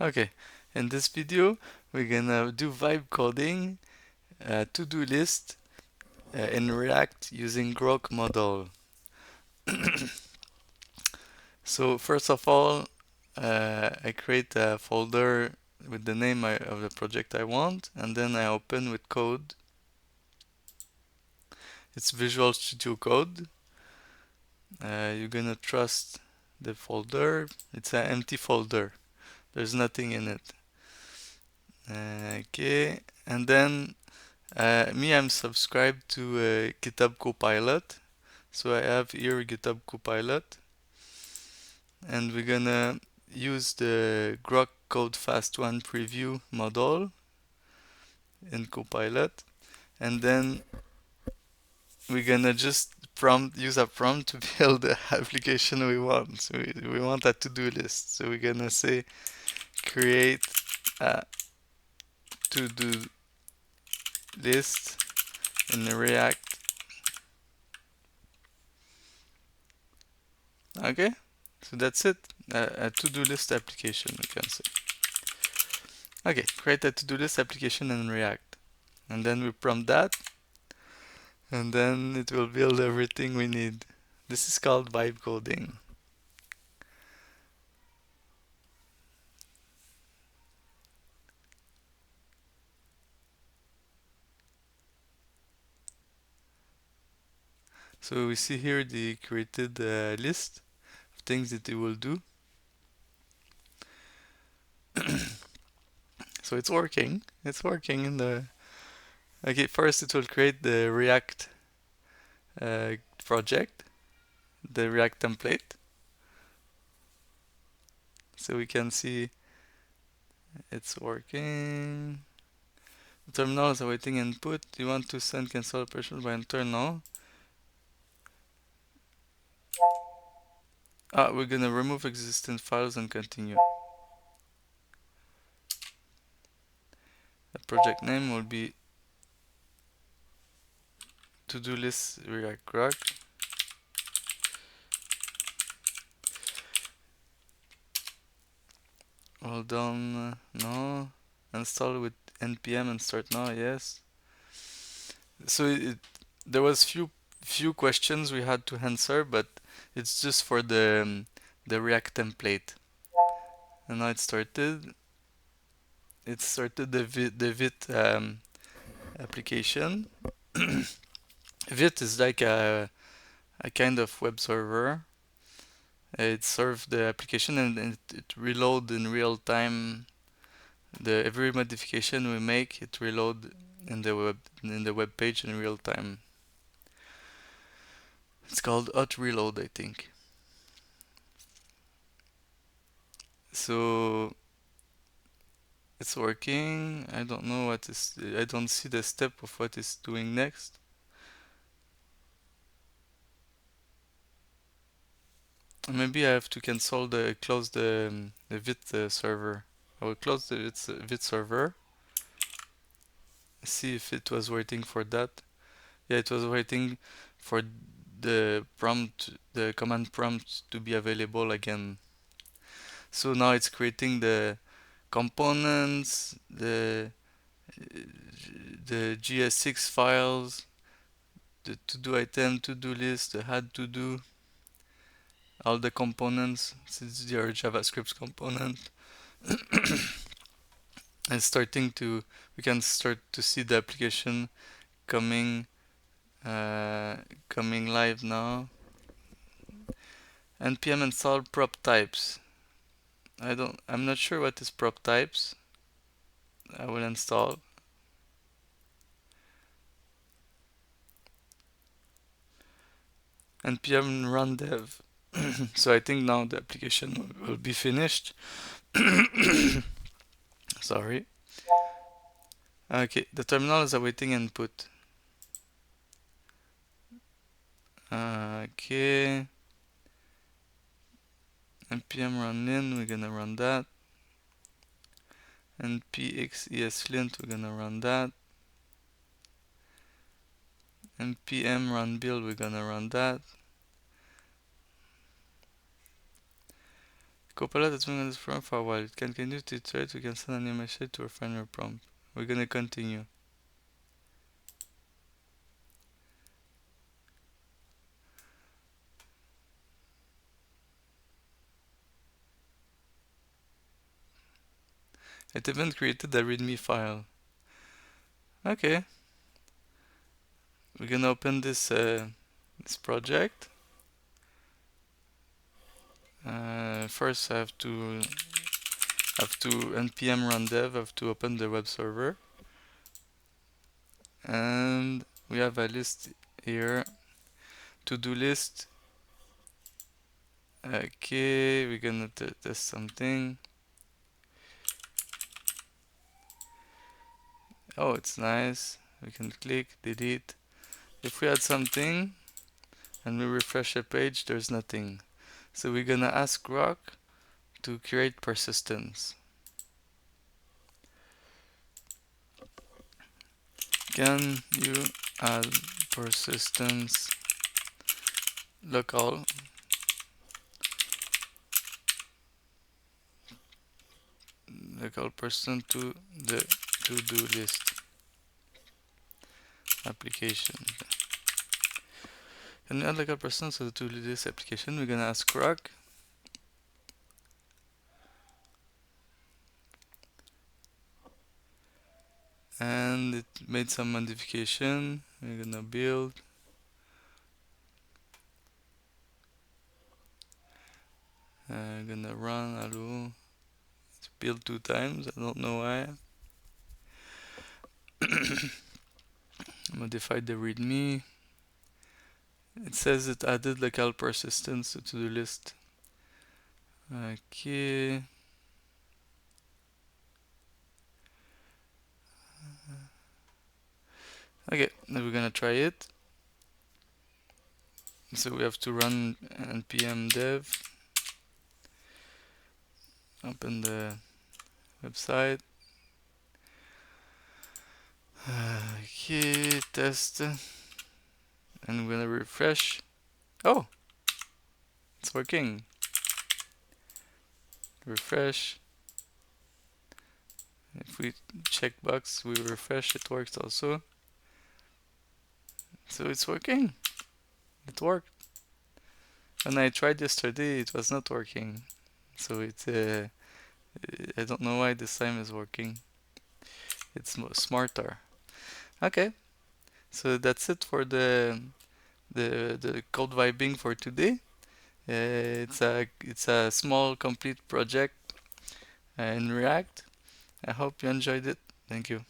Okay, in this video, we're gonna do vibe coding, to-do list in React using Grok model. So first of all, I create a folder with the name of the project I want, and then I open with code. It's Visual Studio Code. You're gonna trust the folder. It's an empty folder. There's nothing in it. Okay, and then I'm subscribed to GitHub Copilot. So I have here GitHub Copilot, and we're gonna use the GrokCodeFast1 preview model in Copilot, and then we're gonna just use a prompt to build the application we want. So we want a to-do list. So we're gonna say create a to-do list in React. Okay, so that's it. A to-do list application, we can say. Okay, create a to-do list application in React. And then we prompt that, and then it will build everything we need. This is called vibe coding. So we see here the created list of things that it will do. So it's working. It's working in the... Okay, first it will create the React project, the React template. So we can see it's working. The terminal is awaiting input. You want to send cancel operation by internal. We're gonna remove existing files and continue. The project name will be to-do list React Grok. Hold on, no. Install with npm and start now, yes. So there was few questions we had to answer, but it's just for the React template. And now it started. It started the Vite application. Vite is like a kind of web server. It serves the application, and it reload in real time. Every modification we make, it reload in the web page in real time. It's called hot reload, I think. So it's working. I don't know what is. I don't see the step of what it's doing next. Maybe I have to close the Vite server. I will close the Vite server. See if it was waiting for that. Yeah, it was waiting for the command prompt to be available again. So now it's creating the components, the GS6 files, the to-do item, to-do list, the had to do, all the components, since they are JavaScript component. And we can start to see the application coming live now. npm install prop types. I'm not sure what is prop types. I will install. npm run dev. So I think now the application will be finished. Sorry. Okay, the terminal is awaiting input. Okay. npm run in, we're gonna run that. npx ESLint, we're gonna run that. npm run build, we're gonna run that. Copilot has been on this prompt for a while. It can continue to iterate. We can send a new message to refine your prompt. We're gonna continue. It even created a README file. Okay, we're gonna open this project. First, I have to npm run dev. I have to open the web server, and we have a list here. To-do list. Okay, we're gonna test something. Oh, it's nice. We can click, delete. If we add something and we refresh the page, there's nothing. So we're gonna ask Grok to create persistence. Can you add persistence local person to the to-do list application? Can you add local person to the to-do list application? We're gonna ask Grok. And it made some modification. We're gonna build. Gonna run. Hello. It's built 2 times. I don't know why. Modify the README. It says it added local persistence to the list. Okay. Okay, now we're gonna try it. So we have to run npm dev. Open the website. Okay, test. And we're gonna refresh. Oh, it's working. Refresh. If we check box, we refresh, it works also. So it's working. It worked. When I tried yesterday, it was not working. So I don't know why this time is working. It's smarter. Okay. So that's it for the code vibing for today. It's a small complete project in React. I hope you enjoyed it. Thank you.